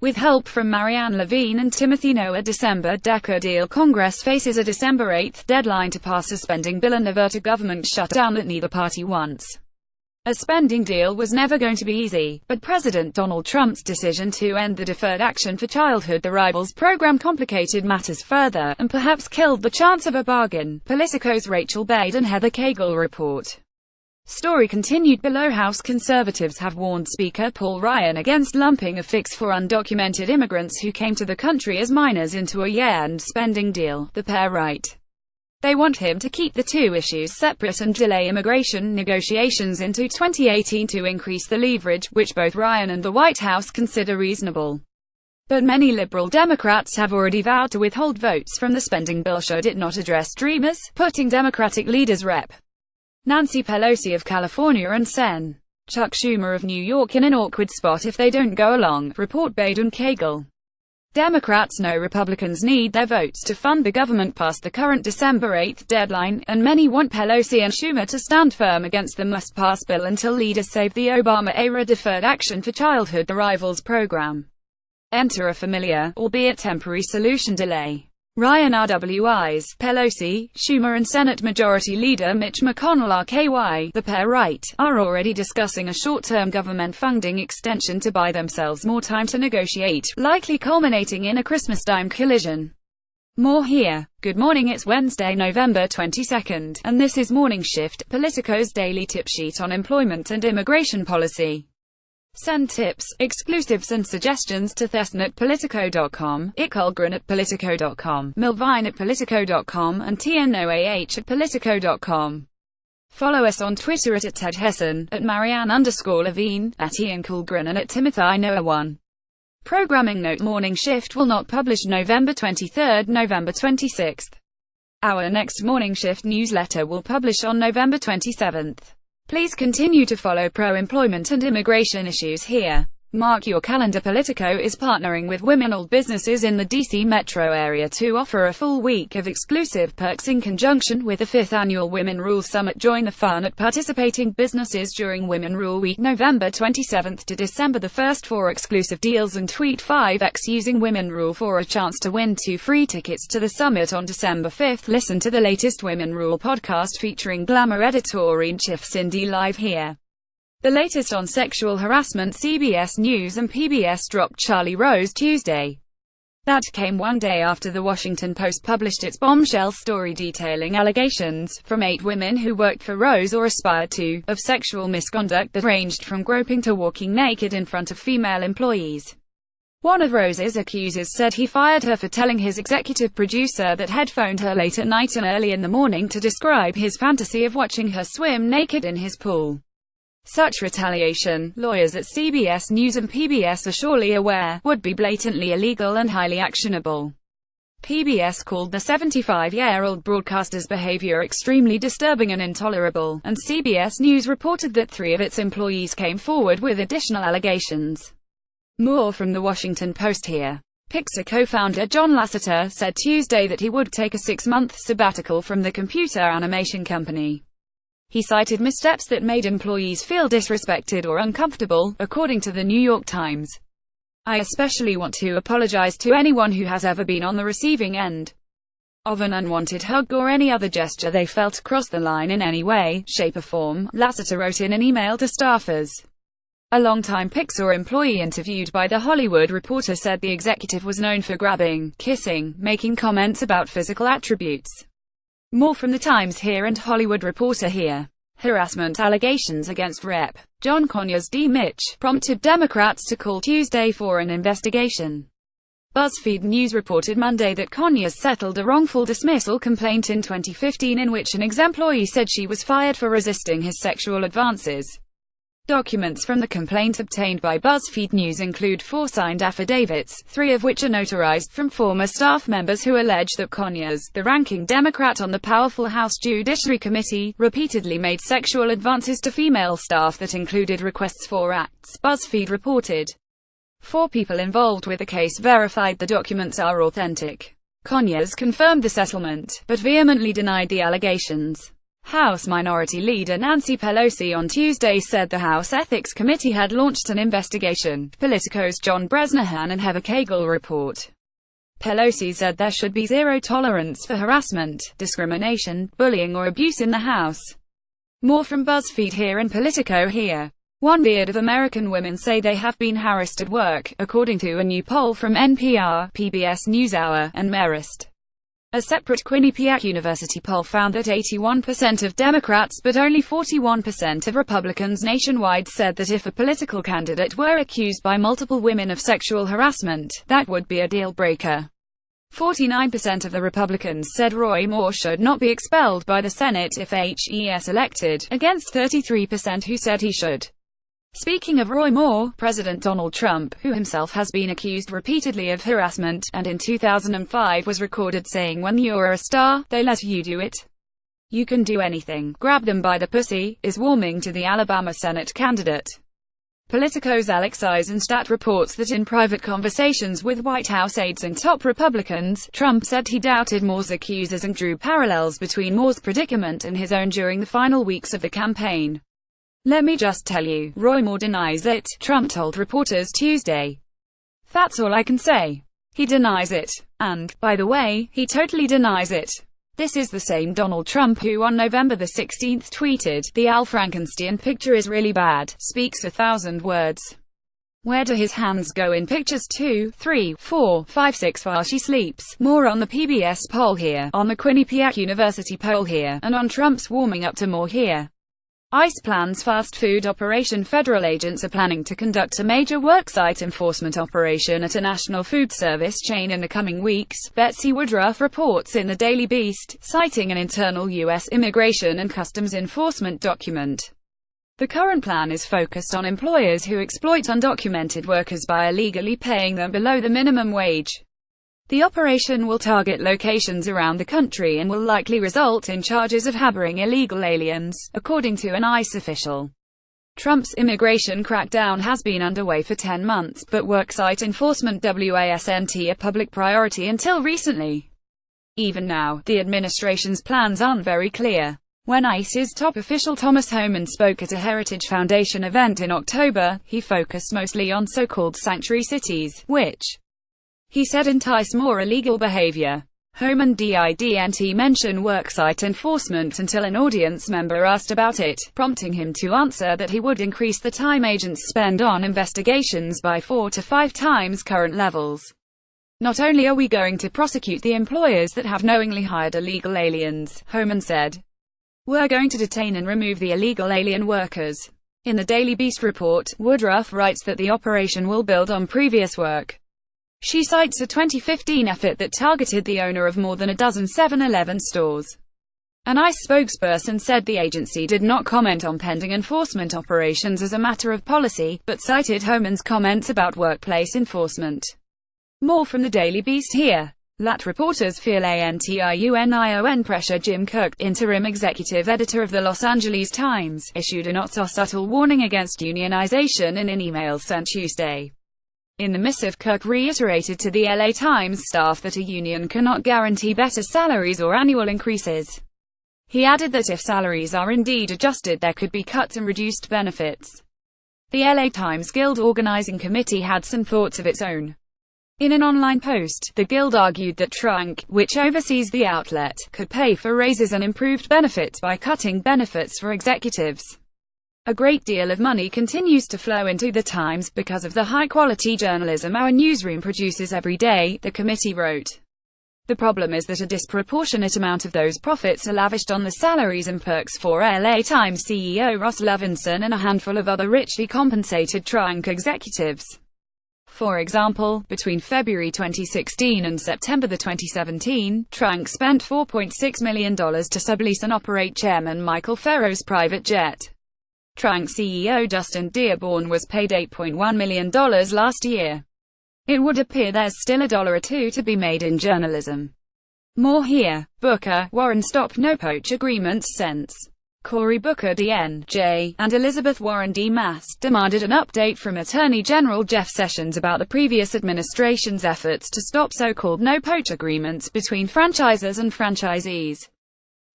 With help from Marianne Levine and Timothy Noah. December daca deal. Congress faces a December 8 deadline to pass a spending bill and avert a government shutdown that neither party wants. A spending deal was never going to be easy, but President Donald Trump's decision to end the Deferred Action for Childhood Arrivals program complicated matters further, and perhaps killed the chance of a bargain. Politico's Rachel Bade and Heather Cagle report. Story continued below. House conservatives have warned Speaker Paul Ryan against lumping a fix for undocumented immigrants who came to the country as minors into a year-end spending deal, the pair write. They want him to keep the two issues separate and delay immigration negotiations into 2018 to increase the leverage, which both Ryan and the White House consider reasonable. But many liberal Democrats have already vowed to withhold votes from the spending bill should it not address Dreamers, putting Democratic leaders Rep. Nancy Pelosi of California and Sen. Chuck Schumer of New York in an awkward spot if they don't go along, report Bade and Cagle. Democrats know Republicans need their votes to fund the government past the current December 8 deadline, and many want Pelosi and Schumer to stand firm against the must-pass bill until leaders save the Obama-era Deferred Action for Childhood Arrivals program. Enter a familiar, albeit temporary solution delay. Ryan RWIs, Pelosi, Schumer and Senate Majority Leader Mitch McConnell RKY, the pair write, are already discussing a short-term government funding extension to buy themselves more time to negotiate, likely culminating in a Christmas-time collision. More here. Good morning, it's Wednesday, November 22nd, and this is Morning Shift, Politico's daily tip sheet on employment and immigration policy. Send tips, exclusives and suggestions to Thesn at Politico.com, Ikulgrin at Politico.com, Milvine at Politico.com and TNOAH at Politico.com. Follow us on Twitter at @TedHessen, at Marianne_Levine, at Ian Kulgrin and at Timothy Noah 1. Programming note: Morning Shift will not publish November 23rd, November 26th. Our next Morning Shift newsletter will publish on November 27th. Please continue to follow pro-employment and immigration issues here. Mark your calendar. Politico is partnering with women-owned businesses in the DC metro area to offer a full week of exclusive perks in conjunction with the 5th Annual Women Rule Summit. Join the fun at participating businesses during Women Rule Week, November 27th to December the 1st for exclusive deals, and tweet 5x using Women Rule for a chance to win 2 free tickets to the summit on December 5th. Listen to the latest Women Rule podcast featuring Glamour editor-in-chief Cindy live here. The latest on sexual harassment. CBS News and PBS dropped Charlie Rose Tuesday. That came one day after the Washington Post published its bombshell story detailing allegations, from 8 women who worked for Rose or aspired to, of sexual misconduct that ranged from groping to walking naked in front of female employees. One of Rose's accusers said he fired her for telling his executive producer that he'd phoned her late at night and early in the morning to describe his fantasy of watching her swim naked in his pool. Such retaliation, lawyers at CBS News and PBS are surely aware, would be blatantly illegal and highly actionable. PBS called the 75-year-old broadcaster's behavior extremely disturbing and intolerable, and CBS News reported that 3 of its employees came forward with additional allegations. More from the Washington Post here. Pixar co-founder John Lasseter said Tuesday that he would take a 6-month sabbatical from the computer animation company. He cited missteps that made employees feel disrespected or uncomfortable, according to the New York Times. I especially want to apologize to anyone who has ever been on the receiving end of an unwanted hug or any other gesture they felt crossed the line in any way, shape or form, Lasseter wrote in an email to staffers. A longtime Pixar employee interviewed by The Hollywood Reporter said the executive was known for grabbing, kissing, making comments about physical attributes. More from the Times here and Hollywood Reporter here. Harassment allegations against Rep. John Conyers D. Mitch prompted Democrats to call Tuesday for an investigation. BuzzFeed News reported Monday that Conyers settled a wrongful dismissal complaint in 2015 in which an ex-employee said she was fired for resisting his sexual advances. Documents from the complaint obtained by BuzzFeed News include 4 signed affidavits, 3 of which are notarized from former staff members who allege that Conyers, the ranking Democrat on the powerful House Judiciary Committee, repeatedly made sexual advances to female staff that included requests for acts. BuzzFeed reported 4 people involved with the case verified the documents are authentic. Conyers confirmed the settlement, but vehemently denied the allegations. House Minority Leader Nancy Pelosi on Tuesday said the House Ethics Committee had launched an investigation. Politico's John Bresnahan and Heather Cagle report. Pelosi said there should be zero tolerance for harassment, discrimination, bullying or abuse in the House. More from BuzzFeed here and Politico here. 1/3 of American women say they have been harassed at work, according to a new poll from NPR, PBS NewsHour, and Marist. A separate Quinnipiac University poll found that 81% of Democrats but only 41% of Republicans nationwide said that if a political candidate were accused by multiple women of sexual harassment, that would be a deal-breaker. 49% of the Republicans said Roy Moore should not be expelled by the Senate if he's elected, against 33% who said he should. Speaking of Roy Moore, President Donald Trump, who himself has been accused repeatedly of harassment, and in 2005 was recorded saying when you're a star, they let you do it. You can do anything. Grab them by the pussy, is warming to the Alabama Senate candidate. Politico's Alex Eisenstadt reports that in private conversations with White House aides and top Republicans, Trump said he doubted Moore's accusers and drew parallels between Moore's predicament and his own during the final weeks of the campaign. Let me just tell you, Roy Moore denies it, Trump told reporters Tuesday. That's all I can say. He denies it. And, by the way, he totally denies it. This is the same Donald Trump who on November the 16th tweeted, "The Al Frankenstein picture is really bad, speaks 1,000 words. Where do his hands go in pictures 2, 3, 4, 5, 6 while she sleeps?" More on the PBS poll here, on the Quinnipiac University poll here, and on Trump's warming up to Moore here. ICE plans fast food operation. Federal agents are planning to conduct a major worksite enforcement operation at a national food service chain in the coming weeks, Betsy Woodruff reports in the Daily Beast, citing an internal U.S. Immigration and Customs Enforcement document. The current plan is focused on employers who exploit undocumented workers by illegally paying them below the minimum wage. The operation will target locations around the country and will likely result in charges of harboring illegal aliens, according to an ICE official. Trump's immigration crackdown has been underway for 10 months, but worksite enforcement wasn't a public priority until recently. Even now, the administration's plans aren't very clear. When ICE's top official Thomas Homan spoke at a Heritage Foundation event in October, he focused mostly on so-called sanctuary cities, which he said entice more illegal behavior. Homan didn't mention worksite enforcement until an audience member asked about it, prompting him to answer that he would increase the time agents spend on investigations by 4 to 5 times current levels. Not only are we going to prosecute the employers that have knowingly hired illegal aliens, Homan said, we're going to detain and remove the illegal alien workers. In the Daily Beast report, Woodruff writes that the operation will build on previous work. She cites a 2015 effort that targeted the owner of more than a dozen 7-Eleven stores. An ICE spokesperson said the agency did not comment on pending enforcement operations as a matter of policy, but cited Homan's comments about workplace enforcement. More from the Daily Beast here. Lat reporters feel anti-union pressure. Jim Cook, interim executive editor of the Los Angeles Times, issued a not-so-subtle warning against unionization in an email sent Tuesday. In the missive, Cook reiterated to the LA Times staff that a union cannot guarantee better salaries or annual increases. He added that if salaries are indeed adjusted, there could be cuts and reduced benefits. The LA Times Guild Organizing Committee had some thoughts of its own. In an online post, the Guild argued that Trunk, which oversees the outlet, could pay for raises and improved benefits by cutting benefits for executives. A great deal of money continues to flow into the Times because of the high-quality journalism our newsroom produces every day, the committee wrote. The problem is that a disproportionate amount of those profits are lavished on the salaries and perks for LA Times CEO Ross Levinson and a handful of other richly compensated Trunk executives. For example, between February 2016 and September 2017, Trunk spent $4.6 million to sublease and operate Chairman Michael Ferro's private jet. Trunk CEO Justin Dearborn was paid $8.1 million last year. It would appear there's still $1 or $2 to be made in journalism. More here. Booker, Warren stop no-poach agreements since Cory Booker D.N.J. and Elizabeth Warren D. Mass demanded an update from Attorney General Jeff Sessions about the previous administration's efforts to stop so-called no-poach agreements between franchisors and franchisees.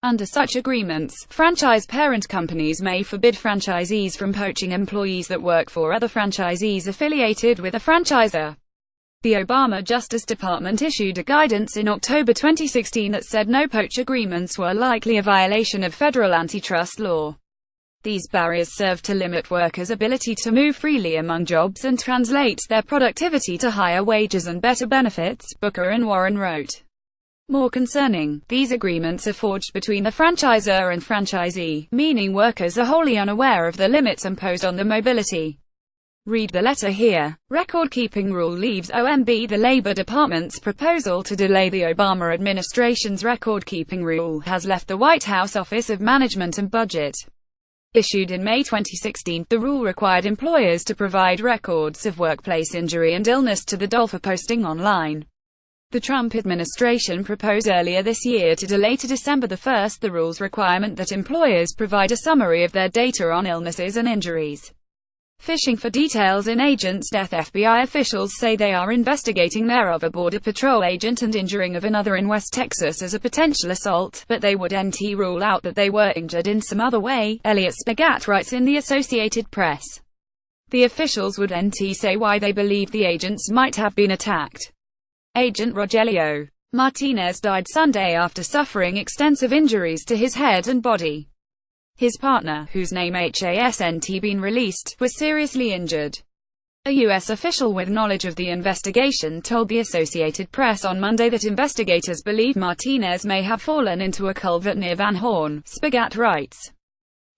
Under such agreements, franchise parent companies may forbid franchisees from poaching employees that work for other franchisees affiliated with a franchisor. The Obama Justice Department issued a guidance in October 2016 that said no poach agreements were likely a violation of federal antitrust law. These barriers serve to limit workers' ability to move freely among jobs and translate their productivity to higher wages and better benefits, Booker and Warren wrote. More concerning, these agreements are forged between the franchisor and franchisee, meaning workers are wholly unaware of the limits imposed on their mobility. Read the letter here. Record-keeping rule leaves OMB. The Labor Department's proposal to delay the Obama administration's record-keeping rule has left the White House Office of Management and Budget. Issued in May 2016, the rule required employers to provide records of workplace injury and illness to the DOL for posting online. The Trump administration proposed earlier this year to delay to December 1 the rule's requirement that employers provide a summary of their data on illnesses and injuries. Fishing for details in agent's death. FBI officials say they are investigating their of a Border Patrol agent and injuring of another in West Texas as a potential assault, but they would rule out that they were injured in some other way, Elliot Spigat writes in the Associated Press. The officials would say why they believe the agents might have been attacked. Agent Rogelio Martinez died Sunday after suffering extensive injuries to his head and body. His partner, whose name hasn't been released, was seriously injured. A U.S. official with knowledge of the investigation told the Associated Press on Monday that investigators believe Martinez may have fallen into a culvert near Van Horn, Spigat writes.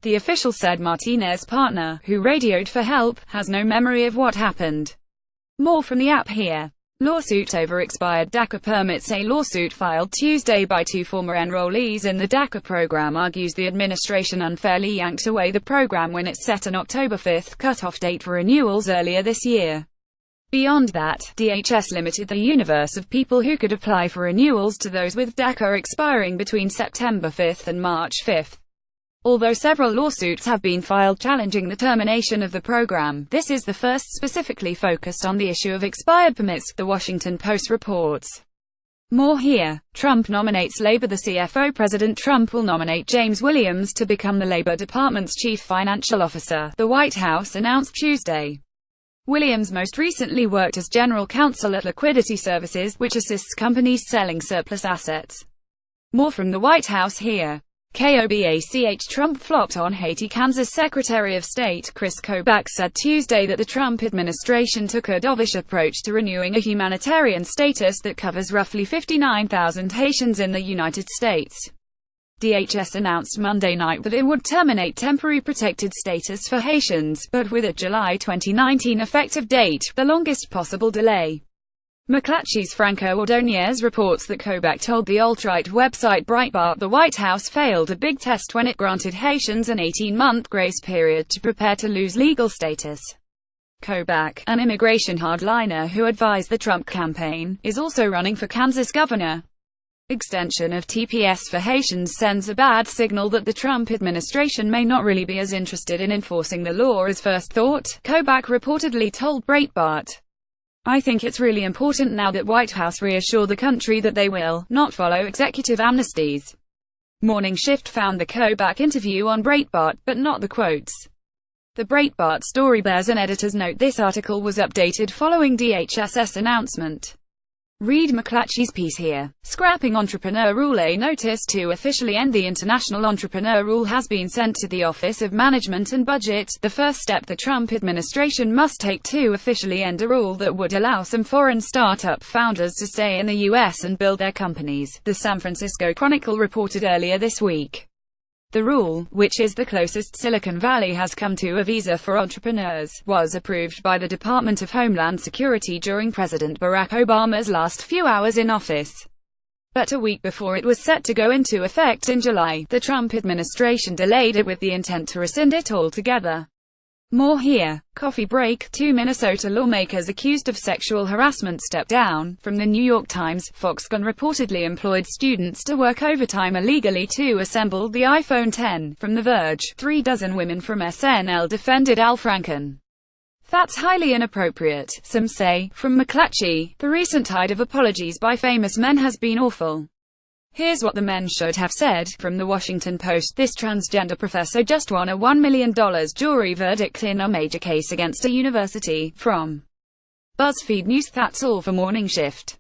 The official said Martinez's partner, who radioed for help, has no memory of what happened. More from the app here. Lawsuit over expired DACA permits. A lawsuit filed Tuesday by two former enrollees in the DACA program argues the administration unfairly yanked away the program when it set an October 5 cutoff date for renewals earlier this year. Beyond that, DHS limited the universe of people who could apply for renewals to those with DACA expiring between September 5 and March 5. Although several lawsuits have been filed challenging the termination of the program, this is the first specifically focused on the issue of expired permits, The Washington Post reports. More here. Trump nominates Labor. The CFO. President Trump will nominate James Williams to become the Labor Department's chief financial officer, the White House announced Tuesday. Williams most recently worked as general counsel at Liquidity Services, which assists companies selling surplus assets. More from the White House here. KOBACH. Trump flopped on Haiti. Kansas Secretary of State Chris Kobach said Tuesday that the Trump administration took a dovish approach to renewing a humanitarian status that covers roughly 59,000 Haitians in the United States. DHS announced Monday night that it would terminate temporary protected status for Haitians, but with a July 2019 effective date, the longest possible delay. McClatchy's Franco Ordonez reports that Kobach told the alt-right website Breitbart the White House failed a big test when it granted Haitians an 18-month grace period to prepare to lose legal status. Kobach, an immigration hardliner who advised the Trump campaign, is also running for Kansas governor. Extension of TPS for Haitians sends a bad signal that the Trump administration may not really be as interested in enforcing the law as first thought, Kobach reportedly told Breitbart. I think it's really important now that White House reassure the country that they will not follow executive amnesties. Morning Shift found the Kobach interview on Breitbart, but not the quotes. The Breitbart story bears an editor's note. This article was updated following DHS's announcement. Read McClatchy's piece here. Scrapping Entrepreneur Rule. A notice to officially end the International Entrepreneur Rule has been sent to the Office of Management and Budget, the first step the Trump administration must take to officially end a rule that would allow some foreign startup founders to stay in the U.S. and build their companies, the San Francisco Chronicle reported earlier this week. The rule, which is the closest Silicon Valley has come to a visa for entrepreneurs, was approved by the Department of Homeland Security during President Barack Obama's last few hours in office. But a week before it was set to go into effect in July, the Trump administration delayed it with the intent to rescind it altogether. More here. Coffee break. Two Minnesota lawmakers accused of sexual harassment step down. From the New York Times, Foxconn reportedly employed students to work overtime illegally to assemble the iPhone X. From The Verge, 36 women from SNL defended Al Franken. That's highly inappropriate, some say. From McClatchy, the recent tide of apologies by famous men has been awful. Here's what the men should have said. From the Washington Post, this transgender professor just won a $1 million jury verdict in a major case against a university. From BuzzFeed News, that's all for Morning Shift.